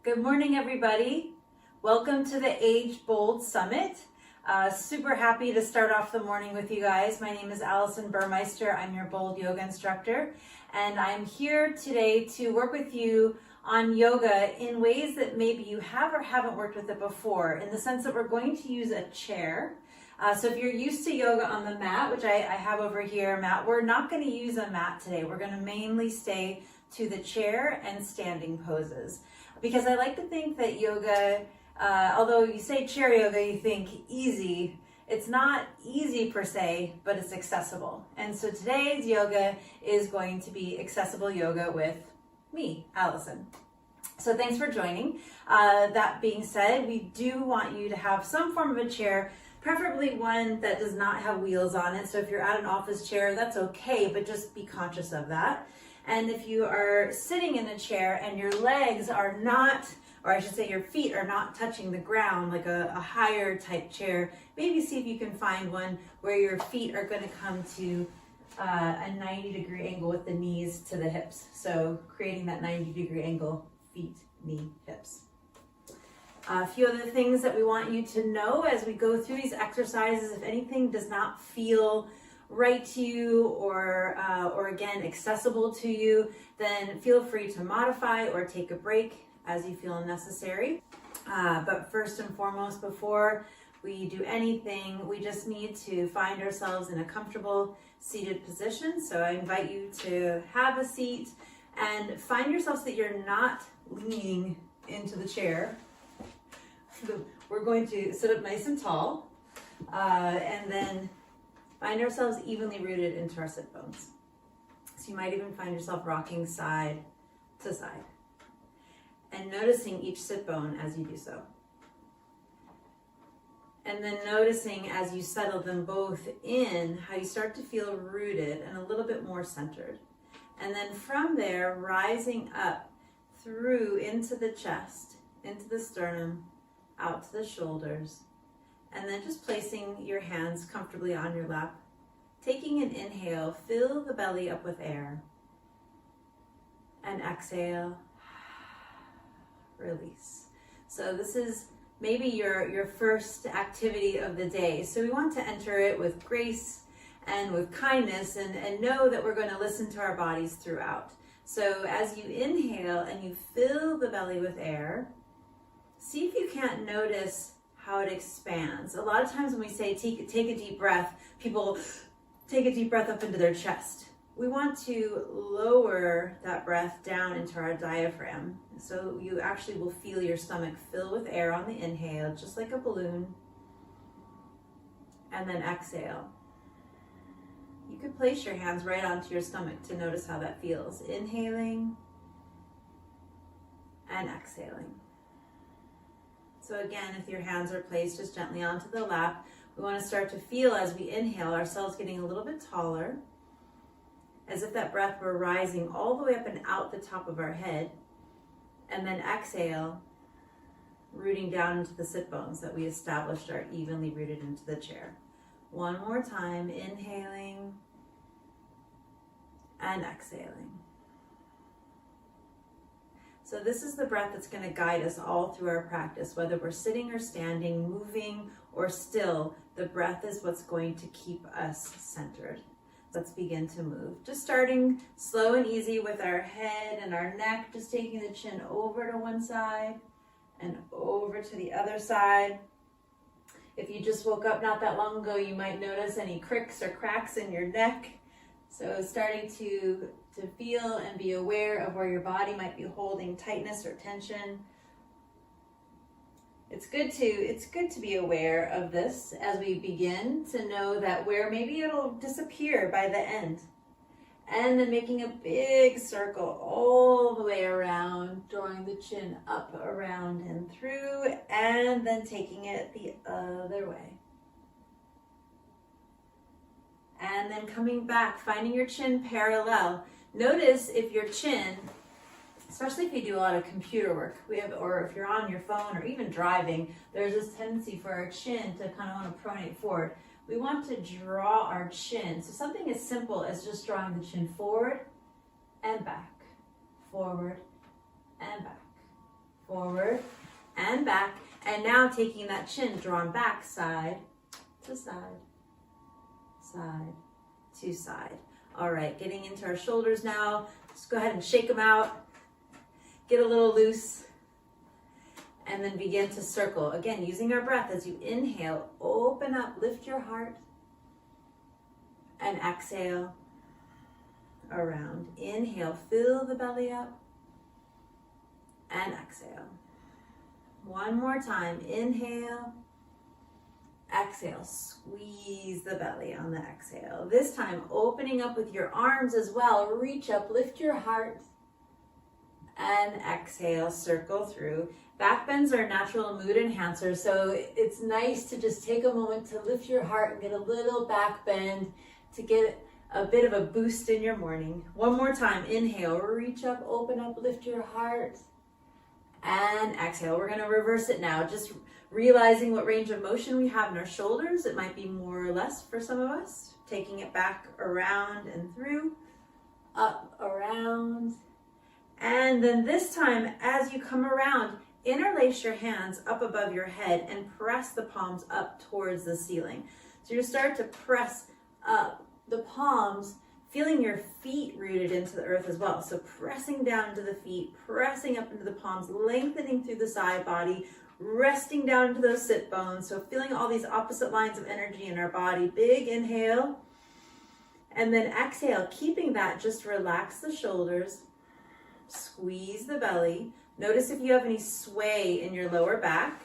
Good morning, everybody. Welcome to the Age Bold Summit. Super happy to start off the morning with you guys. My name is Alison Burmeister. I'm your Bold Yoga instructor, and I'm here today to work with you on yoga in ways that maybe you have or haven't worked with it before, in the sense that we're going to use a chair. So if you're used to yoga on the mat, which I have over here, mat, we're not going to use a mat today. We're going to mainly stay to the chair and standing poses. Because I like to think that yoga, although you say chair yoga, you think easy. It's not easy per se, but it's accessible. And so today's yoga is going to be accessible yoga with me, Alison. So thanks for joining. That being said, we do want you to have some form of a chair, preferably one that does not have wheels on it. So if you're at an office chair, that's okay, but just be conscious of that. And if you are sitting in a chair and your legs are not, or I should say your feet are not touching the ground, like a higher type chair, maybe see if you can find one where your feet are going to come to a 90-degree angle with the knees to the hips. So creating that 90-degree angle, feet, knee, hips. A few other things that we want you to know as we go through these exercises: if anything does not feel right to you or again accessible to you, then feel free to modify or take a break as you feel necessary. But first and foremost, before we do anything, we just need to find ourselves in a comfortable seated position. So I invite you to have a seat and find yourself so that you're not leaning into the chair. We're going to sit up nice and tall, and then find ourselves evenly rooted into our sit bones. So you might even find yourself rocking side to side and noticing each sit bone as you do so. And then noticing as you settle them both in, how you start to feel rooted and a little bit more centered. And then from there, rising up through into the chest, into the sternum, out to the shoulders, and then just placing your hands comfortably on your lap. Taking an inhale, fill the belly up with air. And exhale, release. So this is maybe your first activity of the day. So we want to enter it with grace and with kindness, and know that we're going to listen to our bodies throughout. So as you inhale and you fill the belly with air, see if you can't notice how it expands. A lot of times when we say take a deep breath, people take a deep breath up into their chest. We want to lower that breath down into our diaphragm. So you actually will feel your stomach fill with air on the inhale, just like a balloon. And then exhale. You could place your hands right onto your stomach to notice how that feels. Inhaling and exhaling. So again, if your hands are placed just gently onto the lap, we want to start to feel as we inhale ourselves getting a little bit taller, as if that breath were rising all the way up and out the top of our head. And then exhale, rooting down into the sit bones that we established are evenly rooted into the chair. One more time, inhaling and exhaling. So this is the breath that's going to guide us all through our practice, whether we're sitting or standing, moving or still. The breath is what's going to keep us centered. Let's begin to move. Just starting slow and easy with our head and our neck, just taking the chin over to one side and over to the other side. If you just woke up not that long ago, you might notice any cricks or cracks in your neck. So starting to feel and be aware of where your body might be holding tightness or tension. It's good to be aware of this as we begin to know that where maybe it'll disappear by the end. And then making a big circle all the way around, drawing the chin up, around, and through, and then taking it the other way. And then coming back, finding your chin parallel. Notice if your chin, especially if you do a lot of computer work, or if you're on your phone or even driving, there's this tendency for our chin to kind of want to pronate forward. We want to draw our chin. So something as simple as just drawing the chin forward and back, forward and back, forward and back. And now taking that chin drawn back, side to side, side to side. All right, getting into our shoulders now. Just go ahead and shake them out. Get a little loose. And then begin to circle. Again, using our breath as you inhale, open up, lift your heart. And exhale around. Inhale, fill the belly up. And exhale. One more time. Inhale. Exhale. Squeeze the belly on the exhale. This time, opening up with your arms as well. Reach up, lift your heart. And exhale, circle through. Back bends are natural mood enhancers, so it's nice to just take a moment to lift your heart and get a little back bend to get a bit of a boost in your morning. One more time. Inhale, reach up, open up, lift your heart. And exhale. We're going to reverse it now. Just realizing what range of motion we have in our shoulders. It might be more or less for some of us. Taking it back around and through, up, around. And then this time, as you come around, interlace your hands up above your head and press the palms up towards the ceiling. So you start to press up the palms, feeling your feet rooted into the earth as well. So pressing down into the feet, pressing up into the palms, lengthening through the side body, resting down into those sit bones. So feeling all these opposite lines of energy in our body. Big inhale. And then exhale, keeping that, just relax the shoulders, squeeze the belly. Notice if you have any sway in your lower back.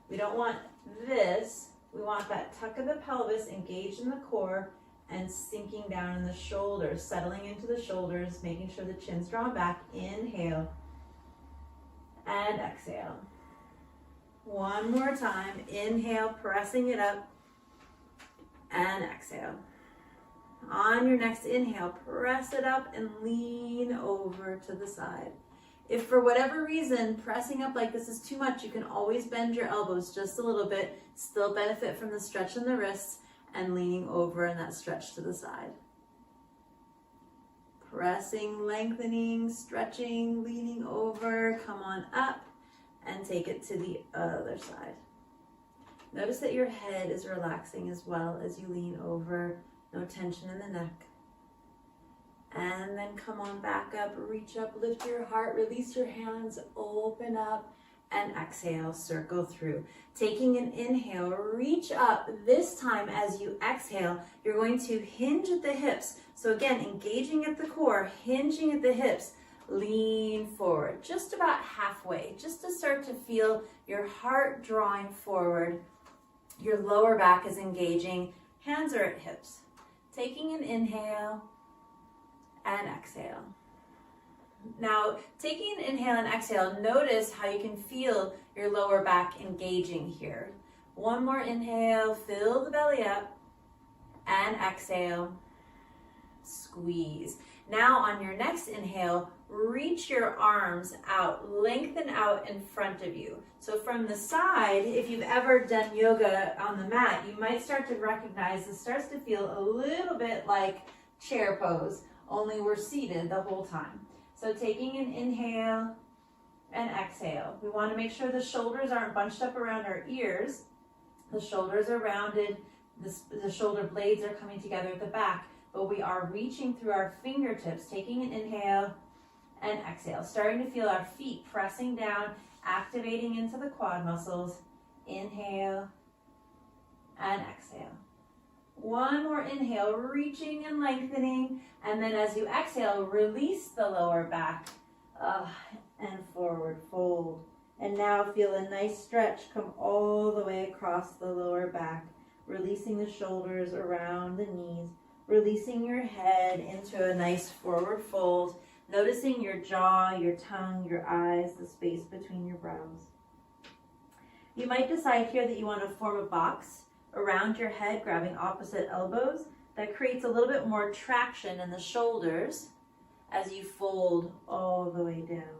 We don't want this. We want that tuck of the pelvis engaged in the core and sinking down in the shoulders, settling into the shoulders, making sure the chin's drawn back. Inhale and exhale. One more time. Inhale, pressing it up, and exhale. On your next inhale, press it up and lean over to the side. If for whatever reason pressing up like this is too much, you can always bend your elbows just a little bit, still benefit from the stretch in the wrists and leaning over in that stretch to the side. Pressing, lengthening, stretching, leaning over, come on up and take it to the other side. Notice that your head is relaxing as well as you lean over, no tension in the neck. And then come on back up, reach up, lift your heart, release your hands, open up, and exhale, circle through. Taking an inhale, reach up. This time as you exhale, you're going to hinge at the hips. So again, engaging at the core, hinging at the hips, lean forward, just about halfway, just to start to feel your heart drawing forward. Your lower back is engaging, hands are at hips. Taking an inhale, and exhale. Now, taking an inhale and exhale, notice how you can feel your lower back engaging here. One more inhale, fill the belly up, and exhale, squeeze. Now on your next inhale, reach your arms out, lengthen out in front of you. So from the side, if you've ever done yoga on the mat, you might start to recognize this starts to feel a little bit like chair pose, only we're seated the whole time. So taking an inhale and exhale. We want to make sure the shoulders aren't bunched up around our ears. The shoulders are rounded, the shoulder blades are coming together at the back, but we are reaching through our fingertips, taking an inhale and exhale. Starting to feel our feet pressing down, activating into the quad muscles. Inhale and exhale. One more inhale, reaching and lengthening. And then as you exhale, release the lower back and forward fold. And now feel a nice stretch come all the way across the lower back, releasing the shoulders around the knees, releasing your head into a nice forward fold, noticing your jaw, your tongue, your eyes, the space between your brows. You might decide here that you want to form a box around your head, grabbing opposite elbows. That creates a little bit more traction in the shoulders as you fold all the way down.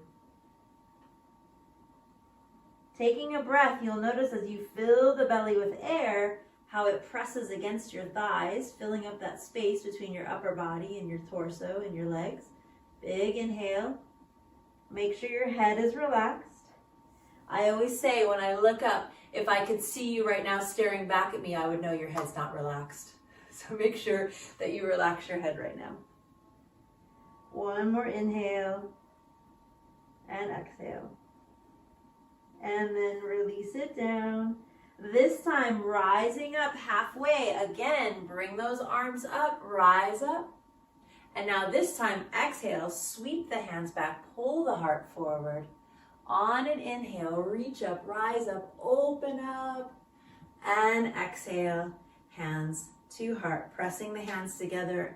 Taking a breath, you'll notice as you fill the belly with air, how it presses against your thighs, filling up that space between your upper body and your torso and your legs. Big inhale. Make sure your head is relaxed. I always say when I look up, if I could see you right now staring back at me, I would know your head's not relaxed. So make sure that you relax your head right now. One more inhale and exhale. And then release it down. This time rising up halfway. Again, bring those arms up, rise up. And now this time, exhale, sweep the hands back, pull the heart forward. On an inhale, reach up, rise up, open up, and exhale, hands to heart. Pressing the hands together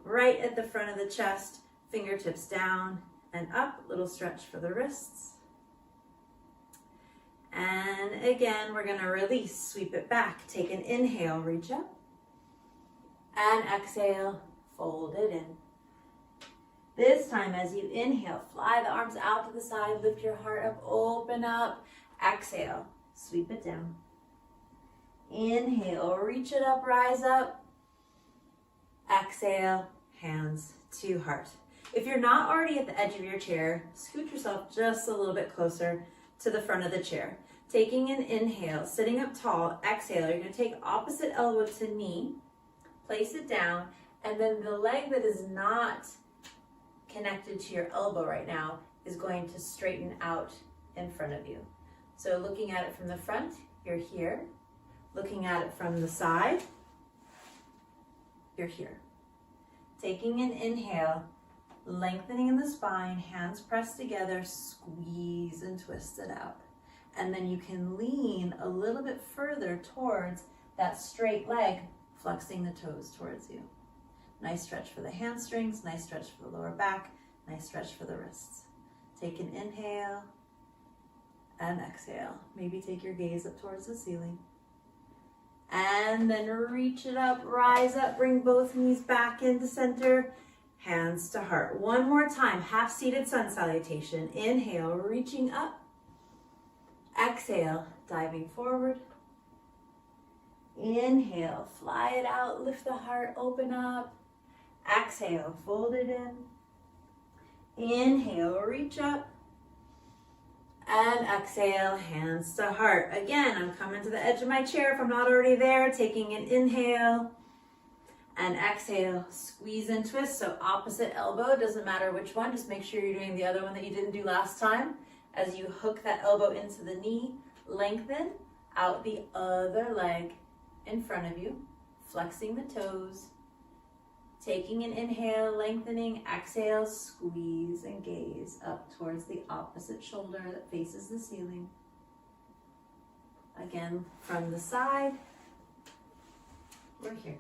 right at the front of the chest, fingertips down and up, little stretch for the wrists. And again, we're gonna release, sweep it back. Take an inhale, reach up, and exhale, fold it in. This time, as you inhale, fly the arms out to the side, lift your heart up, open up. Exhale, sweep it down. Inhale, reach it up, rise up. Exhale, hands to heart. If you're not already at the edge of your chair, scoot yourself just a little bit closer to the front of the chair. Taking an inhale, sitting up tall, exhale, you're gonna take opposite elbow to knee, place it down, and then the leg that is not connected to your elbow right now is going to straighten out in front of you. So looking at it from the front, you're here. Looking at it from the side, you're here. Taking an inhale, lengthening in the spine, hands pressed together, squeeze and twist it out. And then you can lean a little bit further towards that straight leg, flexing the toes towards you. Nice stretch for the hamstrings, nice stretch for the lower back, nice stretch for the wrists. Take an inhale and exhale. Maybe take your gaze up towards the ceiling. And then reach it up, rise up, bring both knees back into center, hands to heart. One more time, half-seated sun salutation. Inhale, reaching up. Exhale, diving forward. Inhale, fly it out, lift the heart, open up. Exhale, fold it in. Inhale, reach up. And exhale, hands to heart. Again, I'm coming to the edge of my chair if I'm not already there. Taking an inhale and exhale, squeeze and twist. So opposite elbow, doesn't matter which one. Just make sure you're doing the other one that you didn't do last time. As you hook that elbow into the knee, lengthen out the other leg in front of you, flexing the toes. Taking an inhale, lengthening, exhale, squeeze and gaze up towards the opposite shoulder that faces the ceiling. Again, from the side, we're here.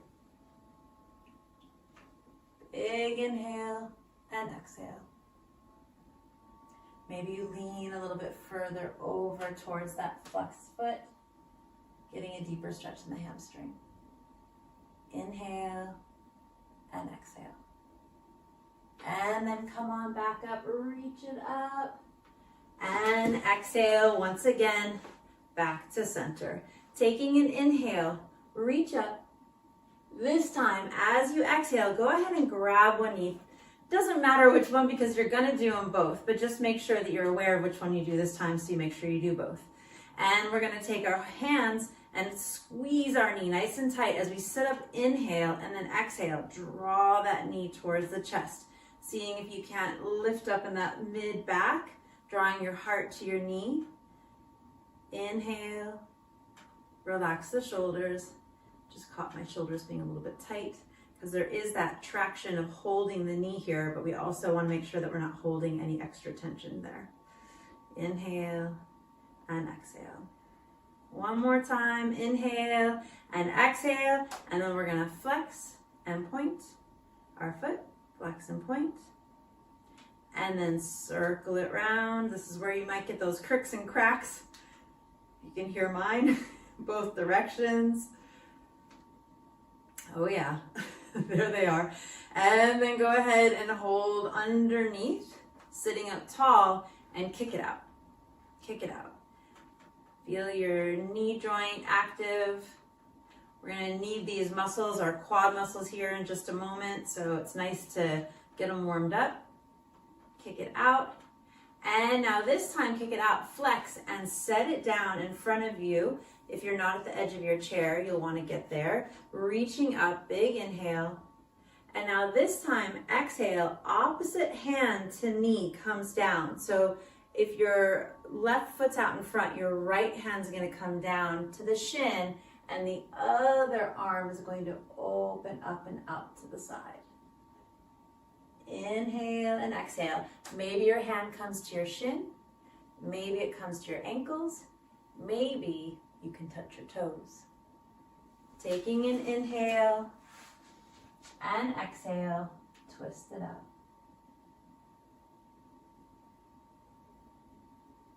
Big inhale and exhale. Maybe you lean a little bit further over towards that flexed foot, getting a deeper stretch in the hamstring. Inhale and exhale. And then come on back up, reach it up. And exhale once again, back to center. Taking an inhale, reach up. This time, as you exhale, go ahead and grab one knee. Doesn't matter which one because you're gonna do them both, but just make sure that you're aware of which one you do this time so you make sure you do both. And we're gonna take our hands and squeeze our knee nice and tight as we sit up, inhale, and then exhale. Draw that knee towards the chest. Seeing if you can't lift up in that mid back, drawing your heart to your knee. Inhale, relax the shoulders. Just caught my shoulders being a little bit tight because there is that traction of holding the knee here, but we also want to make sure that we're not holding any extra tension there. Inhale and exhale. One more time, inhale and exhale, and then we're gonna flex and point our foot, flex and point, and then circle it round. This is where you might get those cricks and cracks. You can hear mine, both directions. Oh yeah, there they are. And then go ahead and hold underneath, sitting up tall, and kick it out. Kick it out. Feel your knee joint active. We're gonna need these muscles, our quad muscles here in just a moment, so it's nice to get them warmed up. Kick it out. And now this time, kick it out, flex, and set it down in front of you. If you're not at the edge of your chair, you'll want to get there. Reaching up, big inhale. And now this time, exhale, opposite hand to knee comes down. So if your left foot's out in front, your right hand's going to come down to the shin, and the other arm is going to open up and out to the side. Inhale and exhale. Maybe your hand comes to your shin. Maybe it comes to your ankles. Maybe you can touch your toes. Taking an inhale and exhale, twist it up.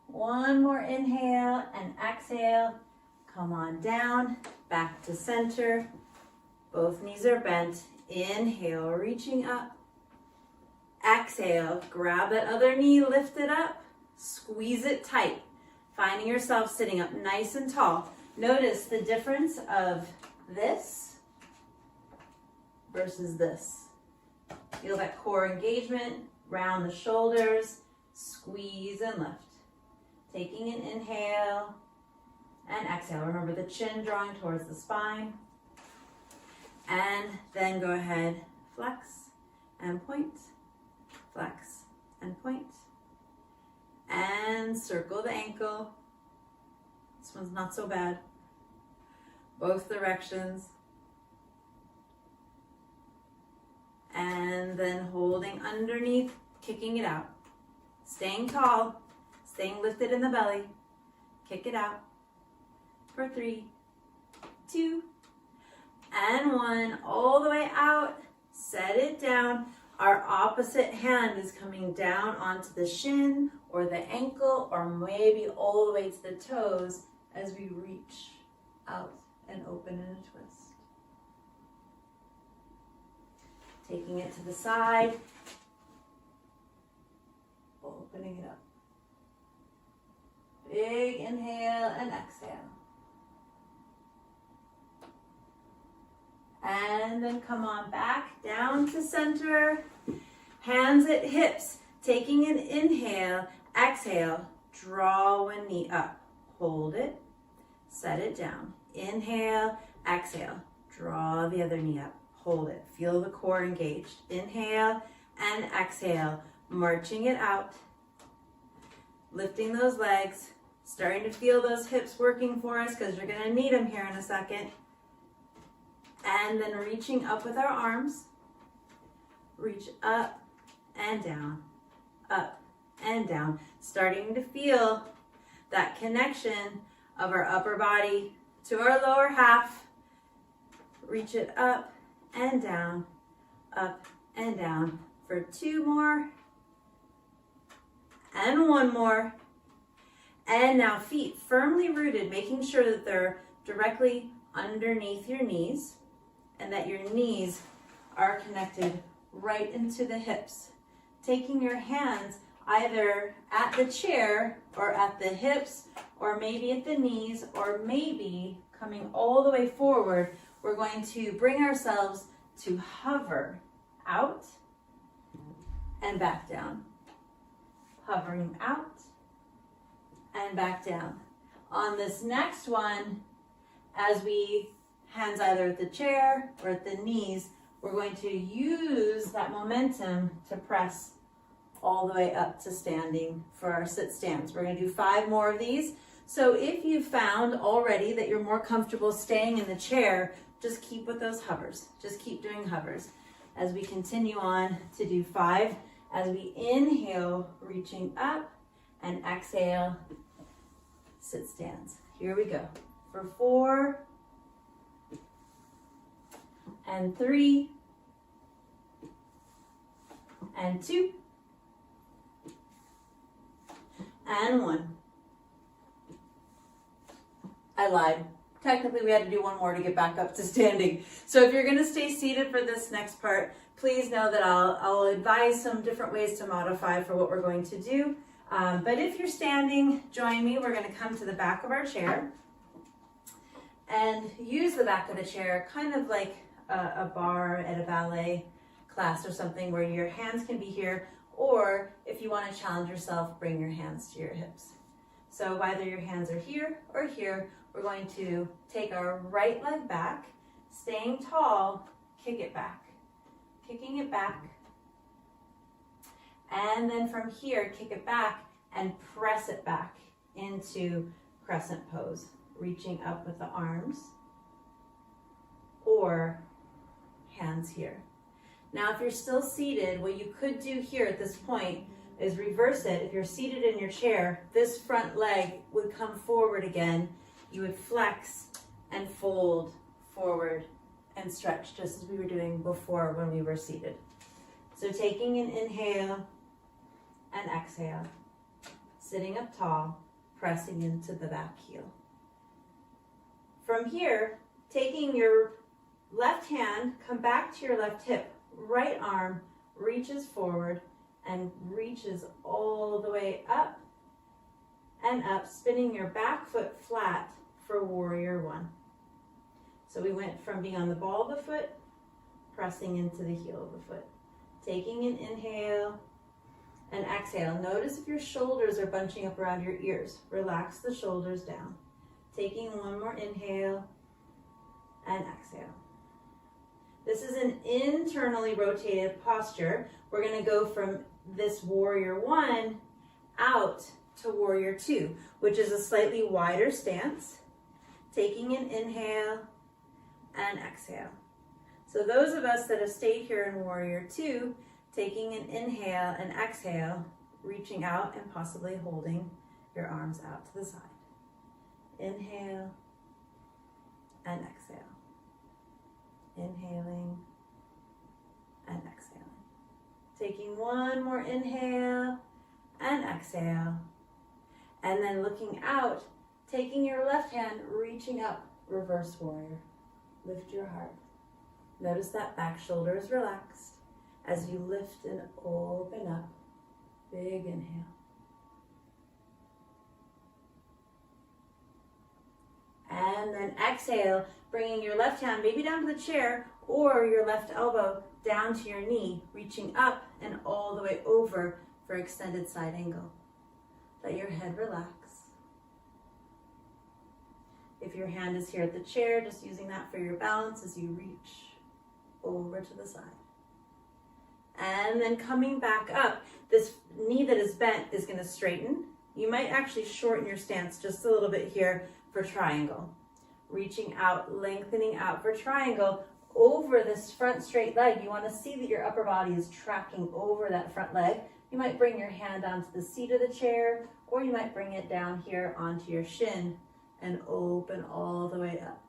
One more inhale and exhale. Come on down, back to center. Both knees are bent. Inhale, reaching up. Exhale, grab that other knee, lift it up, squeeze it tight, finding yourself sitting up nice and tall. Notice the difference of this versus this. Feel that core engagement, round the shoulders, squeeze and lift. Taking an inhale and exhale. Remember the chin drawing towards the spine. And then go ahead, flex and point. Flex and point. And circle the ankle. This one's not so bad. Both directions. And then holding underneath, kicking it out. Staying tall, staying lifted in the belly. Kick it out for 3, 2, and 1. All the way out. Set it down. Our opposite hand is coming down onto the shin or the ankle, or maybe all the way to the toes as we reach out and open in a twist. Taking it to the side, opening it up. Big inhale and exhale. And then come on back down to center. Hands at hips. Taking an inhale, exhale, draw one knee up. Hold it, set it down. Inhale, exhale, draw the other knee up. Hold it, feel the core engaged. Inhale and exhale, marching it out. Lifting those legs, starting to feel those hips working for us because you're gonna need them here in a second. And then reaching up with our arms. Reach up and down, up and down. Starting to feel that connection of our upper body to our lower half. Reach it up and down for 2 more. And 1 more. And now feet firmly rooted, making sure that they're directly underneath your knees and that your knees are connected right into the hips. Taking your hands either at the chair or at the hips or maybe at the knees or maybe coming all the way forward, we're going to bring ourselves to hover out and back down. Hovering out and back down. On this next one, as we hands either at the chair or at the knees, we're going to use that momentum to press all the way up to standing for our sit stands. We're going to do 5 more of these. So if you found already that you're more comfortable staying in the chair, just keep with those hovers. Just keep doing hovers as we continue on to do 5. As we inhale, reaching up, and exhale, sit stands. Here we go. For 4, and 3, and 2, and 1. I lied. Technically, we had to do 1 more to get back up to standing. So if you're going to stay seated for this next part, please know that I'll advise some different ways to modify for what we're going to do. But if you're standing, join me. We're going to come to the back of our chair and use the back of the chair kind of like a bar at a ballet class or something where your hands can be here. Or if you you want to challenge yourself, bring your hands to your hips. So whether your hands are here or here, we're going to take our right leg back, staying tall, kick it back, kicking it back. And then from here, kick it back and press it back into crescent pose, reaching up with the arms or hands here. Now, if you're still seated, what you could do here at this point is reverse it. If you're seated in your chair, this front leg would come forward again. You would flex and fold forward and stretch just as we were doing before when we were seated. So taking an inhale and exhale, sitting up tall, pressing into the back heel. From here, taking your left hand, come back to your left hip, right arm reaches forward and reaches all the way up and up, spinning your back foot flat for warrior one. So we went from being on the ball of the foot, pressing into the heel of the foot. Taking an inhale and exhale. Notice if your shoulders are bunching up around your ears. Relax the shoulders down. Taking one more inhale and exhale. This is an internally rotated posture. We're going to go from this warrior one out to warrior two, which is a slightly wider stance. Taking an inhale and exhale. So those of us that have stayed here in warrior two, taking an inhale and exhale, reaching out and possibly holding your arms out to the side. Inhale and exhale. Inhaling and exhaling. Taking one more inhale and exhale. And then looking out, taking your left hand, reaching up, reverse warrior. Lift your heart. Notice that back shoulder is relaxed as you lift and open up. Big inhale. And then exhale, bringing your left hand maybe down to the chair or your left elbow down to your knee, reaching up and all the way over for extended side angle. Let your head relax. If your hand is here at the chair, just using that for your balance as you reach over to the side. And then coming back up, this knee that is bent is going to straighten. You might actually shorten your stance just a little bit here for triangle. Reaching out, lengthening out for triangle over this front straight leg. You want to see that your upper body is tracking over that front leg. You might bring your hand onto the seat of the chair, or you might bring it down here onto your shin and open all the way up.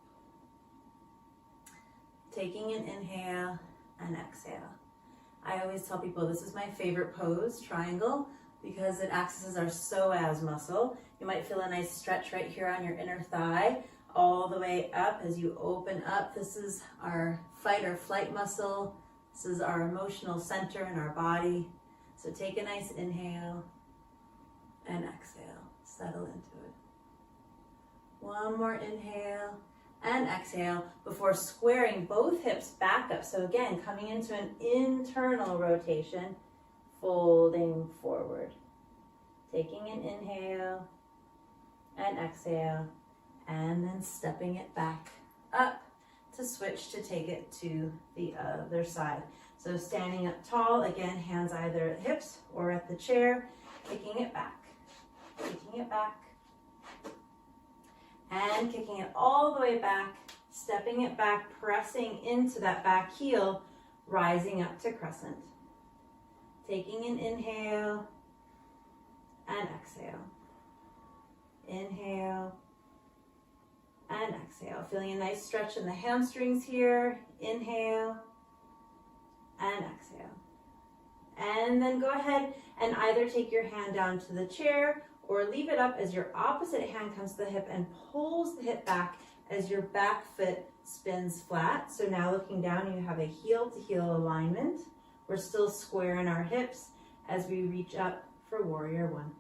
Taking an inhale and exhale. I always tell people this is my favorite pose, triangle, because it accesses our psoas muscle. You might feel a nice stretch right here on your inner thigh, all the way up as you open up. This is our fight or flight muscle. This is our emotional center in our body. So take a nice inhale and exhale. Settle into it. One more inhale and exhale before squaring both hips back up. So again, coming into an internal rotation, folding forward. Taking an inhale and exhale, and then stepping it back up to switch to take it to the other side. So standing up tall, again, hands either at the hips or at the chair, kicking it back, and kicking it all the way back, stepping it back, pressing into that back heel, rising up to crescent. Taking an inhale and exhale. Inhale and exhale. Feeling a nice stretch in the hamstrings here. Inhale and exhale. And then go ahead and either take your hand down to the chair or leave it up as your opposite hand comes to the hip and pulls the hip back as your back foot spins flat. So now looking down, you have a heel to heel alignment. We're still square in our hips as we reach up for warrior one.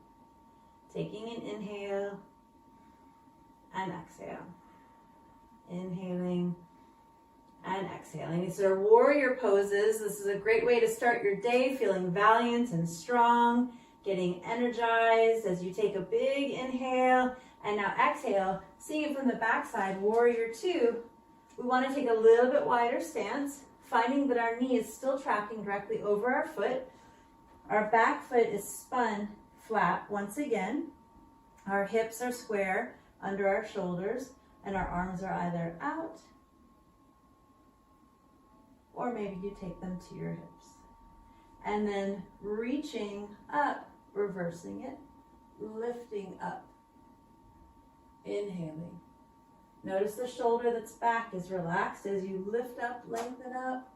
Taking an inhale and exhale. Inhaling and exhaling. These are warrior poses. This is a great way to start your day feeling valiant and strong. getting energized as you take a big inhale. And now exhale, seeing it from the backside, warrior two. We want to take a little bit wider stance, finding that our knee is still tracking directly over our foot. Our back foot is spun flat once again. Our hips are square under our shoulders, and our arms are either out, or maybe you take them to your hips. And then reaching up, reversing it, lifting up, inhaling. Notice the shoulder that's back is relaxed as you lift up, lengthen up.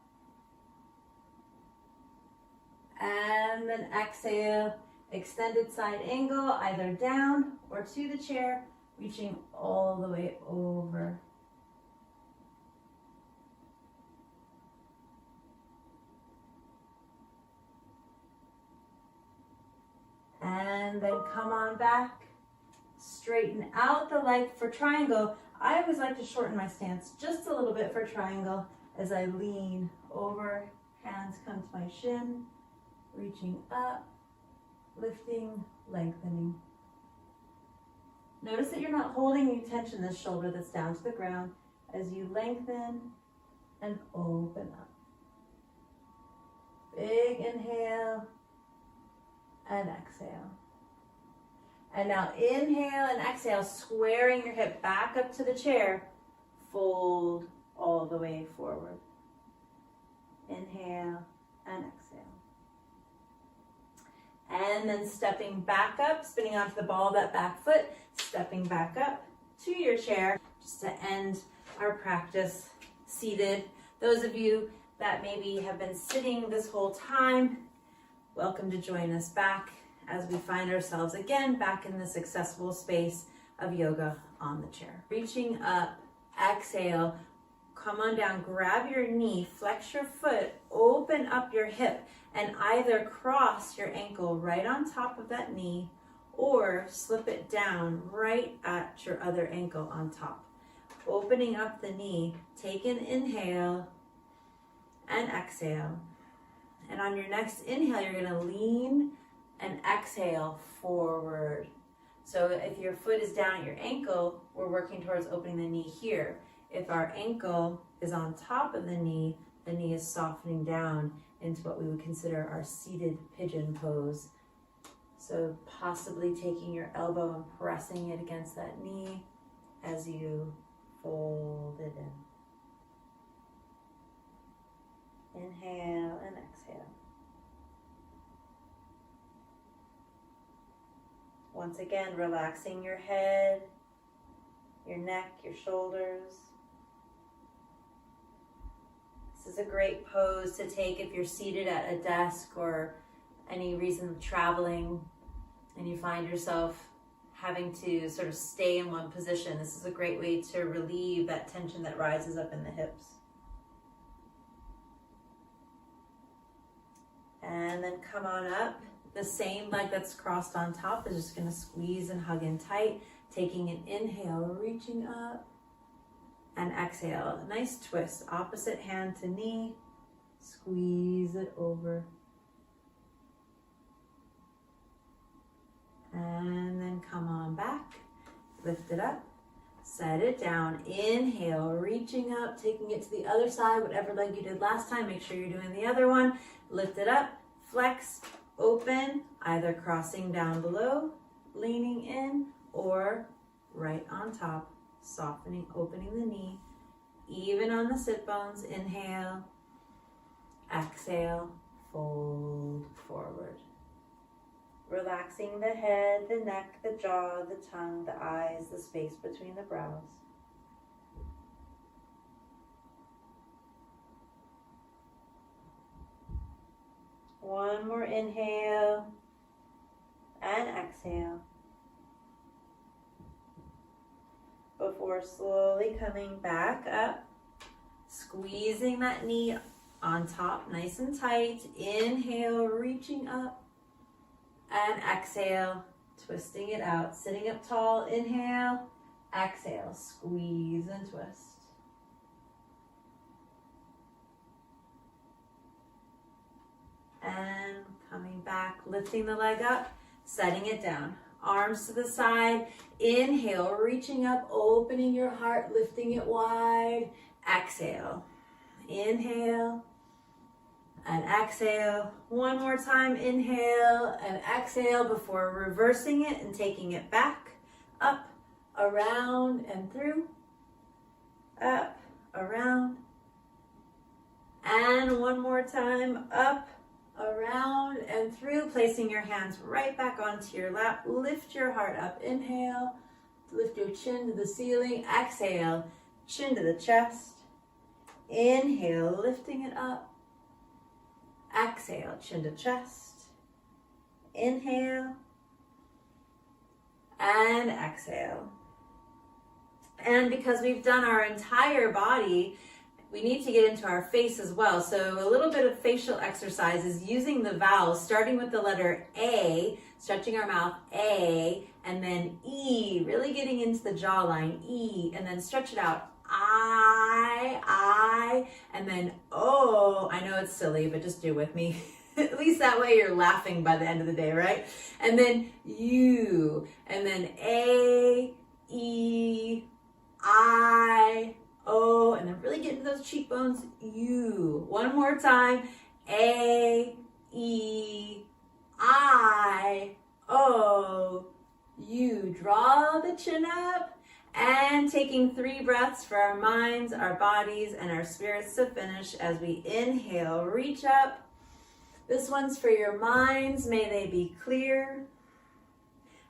And then exhale, extended side angle, either down or to the chair, reaching all the way over. And then come on back. Straighten out the leg for triangle. I always like to shorten my stance just a little bit for triangle as I lean over. Hands come to my shin, reaching up, lifting, lengthening. Notice that you're not holding any tension in this shoulder that's down to the ground as you lengthen and open up. Big inhale and exhale. And now inhale and exhale, squaring your hip back up to the chair. Fold all the way forward. Inhale and exhale. And then stepping back up, spinning onto the ball of that back foot, stepping back up to your chair, just to end our practice seated. Those of you that maybe have been sitting this whole time, welcome to join us back as we find ourselves again back in this accessible space of yoga on the chair. Reaching up, exhale, come on down, grab your knee, flex your foot, open up your hip, and either cross your ankle right on top of that knee or slip it down right at your other ankle on top. Opening up the knee, take an inhale and exhale. And on your next inhale, you're going to lean and exhale forward. So if your foot is down at your ankle, we're working towards opening the knee here. If our ankle is on top of the knee is softening down into what we would consider our seated pigeon pose. So possibly taking your elbow and pressing it against that knee as you fold it in. Inhale and exhale. Once again, relaxing your head, your neck, your shoulders. This is a great pose to take if you're seated at a desk or any reason of traveling and you find yourself having to sort of stay in one position. This is a great way to relieve that tension that rises up in the hips. And then come on up. The same leg that's crossed on top is just going to squeeze and hug in tight. Taking an inhale, reaching up, and exhale. Nice twist. Opposite hand to knee. Squeeze it over. And then come on back. Lift it up. Set it down. Inhale, reaching up, taking it to the other side. Whatever leg you did last time, make sure you're doing the other one. Lift it up. Flex. Open, either crossing down below, leaning in, or right on top, softening, opening the knee, even on the sit bones. Inhale, exhale, fold forward. Relaxing the head, the neck, the jaw, the tongue, the eyes, the space between the brows. One more inhale and exhale before slowly coming back up, squeezing that knee on top nice and tight. Inhale, reaching up, and exhale, twisting it out, sitting up tall. Inhale, exhale, squeeze and twist. And coming back, lifting the leg up, setting it down. Arms to the side. Inhale, reaching up, opening your heart, lifting it wide. Exhale. Inhale and exhale. One more time, inhale and exhale before reversing it and taking it back, up, around and through, up, around, and one more time, up, around and through, placing your hands right back onto your lap. Lift your heart up, inhale, lift your chin to the ceiling, exhale, chin to the chest, inhale, lifting it up, exhale, chin to chest, inhale, and exhale. And because we've done our entire body, we need to get into our face as well. So a little bit of facial exercises using the vowels, starting with the letter A, stretching our mouth, A, and then E, really getting into the jawline, E, and then stretch it out, I, and then O. I know it's silly, but just do with me. At least that way you're laughing by the end of the day, right? And then U, and then A, E, I, O, and then really get into those cheekbones, U. One more time, A, E, I, O, U. Draw the chin up, and taking 3 breaths for our minds, our bodies, and our spirits to finish as we inhale, reach up. This one's for your minds, may they be clear.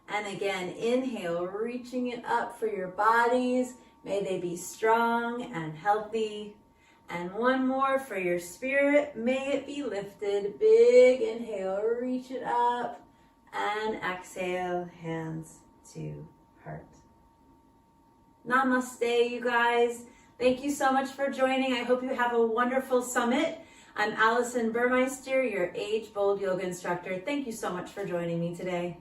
And again, inhale, reaching it up for your bodies. May they be strong and healthy. And one more for your spirit. May it be lifted. Big inhale, reach it up. And exhale, hands to heart. Namaste, you guys. Thank you so much for joining. I hope you have a wonderful summit. I'm Alison Burmeister, your Age Bold Yoga instructor. Thank you so much for joining me today.